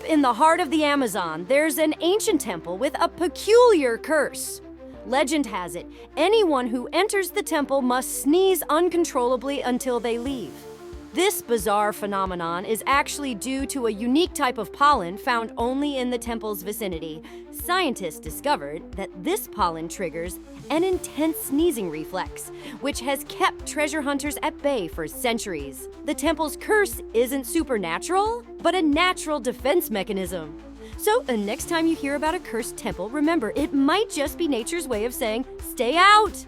in the heart of the Amazon, there's an ancient temple with a peculiar curse. Legend has it, anyone who enters the temple must sneeze uncontrollably until they leave. This bizarre phenomenon is actually due to a unique type of pollen found only in the temple's vicinity. Scientists discovered that this pollen triggers an intense sneezing reflex, which has kept treasure hunters at bay for centuries. The temple's curse isn't supernatural, but a natural defense mechanism. So, the next time you hear about a cursed temple, remember, it might just be nature's way of saying, stay out!